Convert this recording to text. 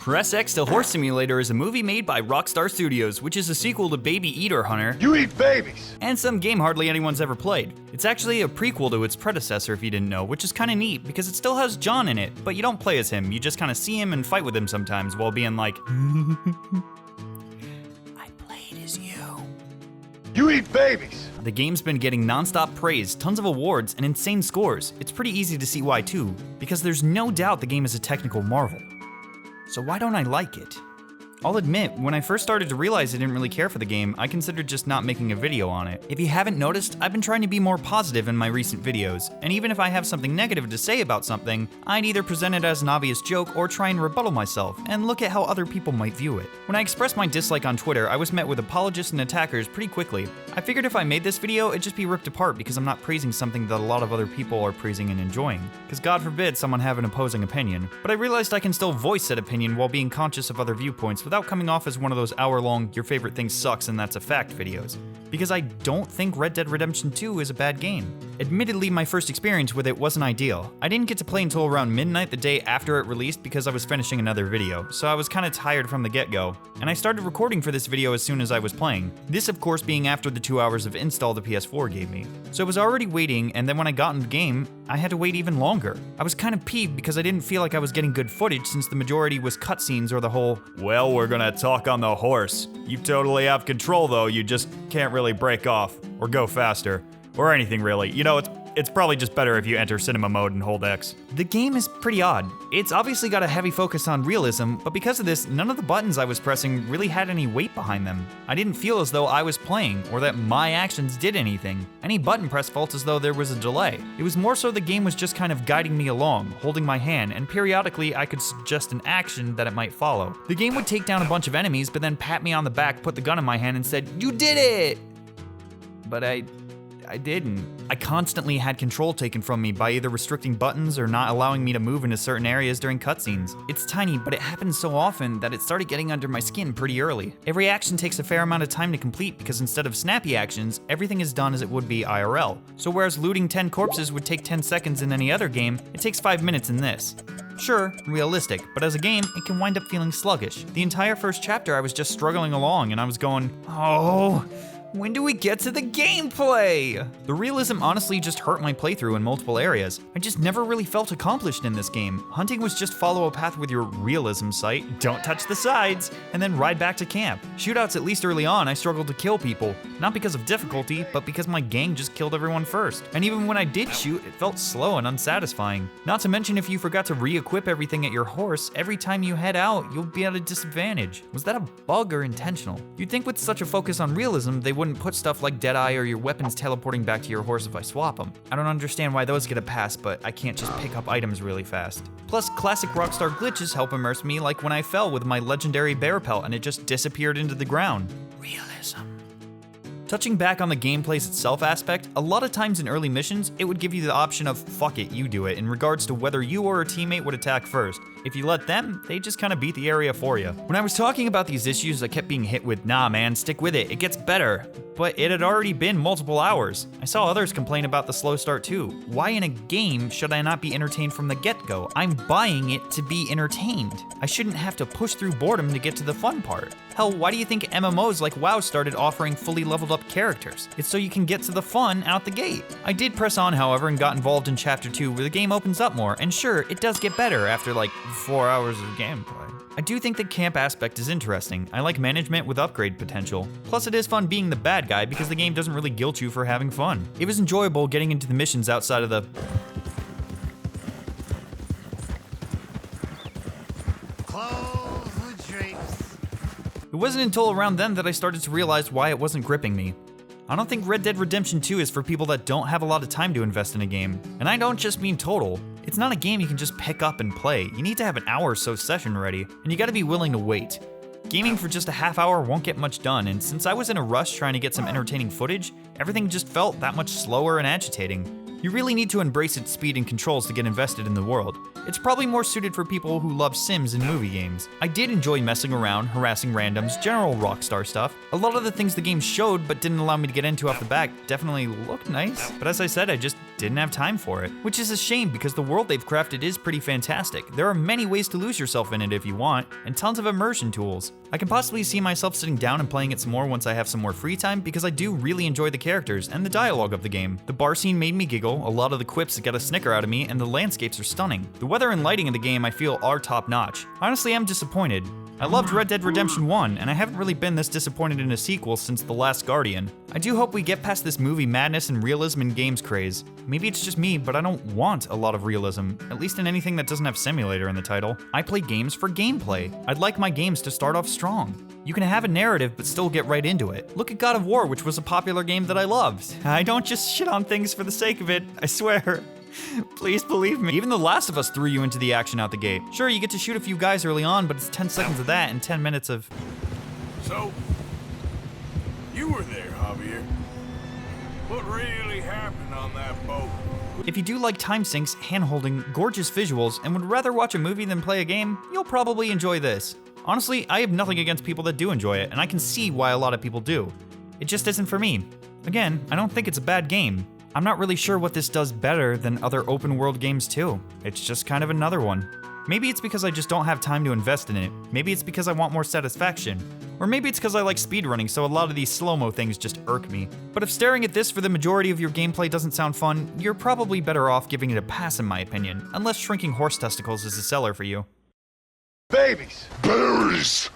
Press X to Horse Simulator is a movie made by Rockstar Studios, which is a sequel to Baby Eater Hunter. You eat babies! And some game hardly anyone's ever played. It's actually a prequel to its predecessor if you didn't know, which is kinda neat because it still has John in it, but you don't play as him, you just kinda see him and fight with him sometimes while being like, I played as you. You eat babies! The game's been getting non-stop praise, tons of awards, and insane scores. It's pretty easy to see why too, because there's no doubt the game is a technical marvel. So why don't I like it? I'll admit, when I first started to realize I didn't really care for the game, I considered just not making a video on it. If you haven't noticed, I've been trying to be more positive in my recent videos, and even if I have something negative to say about something, I'd either present it as an obvious joke or try and rebuttal myself, and look at how other people might view it. When I expressed my dislike on Twitter, I was met with apologists and attackers pretty quickly. I figured if I made this video, it'd just be ripped apart because I'm not praising something that a lot of other people are praising and enjoying. Because God forbid someone have an opposing opinion. But I realized I can still voice said opinion while being conscious of other viewpoints without coming off as one of those hour-long, your favorite thing sucks and that's a fact videos. Because I don't think Red Dead Redemption 2 is a bad game. Admittedly, my first experience with it wasn't ideal. I didn't get to play until around midnight the day after it released because I was finishing another video, so I was kinda tired from the get-go. And I started recording for this video as soon as I was playing. This of course being after the 2 hours of install the PS4 gave me. So I was already waiting, and then when I got in the game, I had to wait even longer. I was kind of peeved because I didn't feel like I was getting good footage since the majority was cutscenes or the whole, well, we're gonna talk on the horse. You totally have control though, you just can't really break off, or go faster, or anything really. You know, it's probably just better if you enter cinema mode and hold X. The game is pretty odd. It's obviously got a heavy focus on realism, but because of this, none of the buttons I was pressing really had any weight behind them. I didn't feel as though I was playing, or that my actions did anything. Any button press felt as though there was a delay. It was more so the game was just kind of guiding me along, holding my hand, and periodically I could suggest an action that it might follow. The game would take down a bunch of enemies, but then pat me on the back, put the gun in my hand, and said, "You did it!" But I didn't. I constantly had control taken from me by either restricting buttons or not allowing me to move into certain areas during cutscenes. It's tiny, but it happens so often that it started getting under my skin pretty early. Every action takes a fair amount of time to complete because instead of snappy actions, everything is done as it would be IRL. So whereas looting 10 corpses would take 10 seconds in any other game, it takes 5 minutes in this. Sure, realistic, but as a game, it can wind up feeling sluggish. The entire first chapter I was just struggling along and I was going, oh, when do we get to the gameplay? The realism honestly just hurt my playthrough in multiple areas. I just never really felt accomplished in this game. Hunting was just follow a path with your realism sight, don't touch the sides, and then ride back to camp. Shootouts, at least early on, I struggled to kill people. Not because of difficulty, but because my gang just killed everyone first. And even when I did shoot, it felt slow and unsatisfying. Not to mention if you forgot to re-equip everything at your horse, every time you head out, you'll be at a disadvantage. Was that a bug or intentional? You'd think with such a focus on realism, they wouldn't put stuff like Deadeye or your weapons teleporting back to your horse if I swap them. I don't understand why those get a pass, but I can't just pick up items really fast. Plus, classic Rockstar glitches help immerse me, like when I fell with my legendary bear pelt and it just disappeared into the ground. Realism. Touching back on the gameplay's itself aspect, a lot of times in early missions, it would give you the option of fuck it, you do it, in regards to whether you or a teammate would attack first. If you let them, they just kinda beat the area for you. When I was talking about these issues, I kept being hit with, nah man, stick with it gets better. But it had already been multiple hours. I saw others complain about the slow start too. Why in a game should I not be entertained from the get-go? I'm buying it to be entertained. I shouldn't have to push through boredom to get to the fun part. Hell, why do you think MMOs like WoW started offering fully leveled up characters? It's so you can get to the fun out the gate. I did press on, however, and got involved in Chapter 2 where the game opens up more, and sure, it does get better after like 4 hours of gameplay. I do think the camp aspect is interesting. I like management with upgrade potential. Plus it is fun being the bad guy because the game doesn't really guilt you for having fun. It was enjoyable getting into the missions outside of the Close the drapes. It wasn't until around then that I started to realize why it wasn't gripping me. I don't think Red Dead Redemption 2 is for people that don't have a lot of time to invest in a game. And I don't just mean total. It's not a game you can just pick up and play. You need to have an hour or so session ready, and you gotta be willing to wait. Gaming for just a half hour won't get much done, and since I was in a rush trying to get some entertaining footage, everything just felt that much slower and agitating. You really need to embrace its speed and controls to get invested in the world. It's probably more suited for people who love Sims and movie games. I did enjoy messing around, harassing randoms, general Rockstar stuff. A lot of the things the game showed but didn't allow me to get into off the bat definitely looked nice, but as I said, I just didn't have time for it. Which is a shame because the world they've crafted is pretty fantastic. There are many ways to lose yourself in it if you want, and tons of immersion tools. I can possibly see myself sitting down and playing it some more once I have some more free time because I do really enjoy the characters and the dialogue of the game. The bar scene made me giggle, a lot of the quips got a snicker out of me, and the landscapes are stunning. The weather and lighting of the game I feel are top notch. Honestly, I'm disappointed. I loved Red Dead Redemption 1, and I haven't really been this disappointed in a sequel since The Last Guardian. I do hope we get past this movie madness and realism in games craze. Maybe it's just me, but I don't want a lot of realism, at least in anything that doesn't have simulator in the title. I play games for gameplay. I'd like my games to start off strong. You can have a narrative but still get right into it. Look at God of War, which was a popular game that I loved. I don't just shit on things for the sake of it, I swear. Please believe me. Even The Last of Us threw you into the action out the gate. Sure, you get to shoot a few guys early on, but it's 10 seconds of that and 10 minutes of... So, you were there, Javier. What really happened on that boat? If you do like time sinks, hand-holding, gorgeous visuals, and would rather watch a movie than play a game, you'll probably enjoy this. Honestly, I have nothing against people that do enjoy it, and I can see why a lot of people do. It just isn't for me. Again, I don't think it's a bad game. I'm not really sure what this does better than other open world games too. It's just kind of another one. Maybe it's because I just don't have time to invest in it. Maybe it's because I want more satisfaction. Or maybe it's because I like speedrunning, so a lot of these slow-mo things just irk me. But if staring at this for the majority of your gameplay doesn't sound fun, you're probably better off giving it a pass in my opinion, unless shrinking horse testicles is a seller for you. Babies. Berries.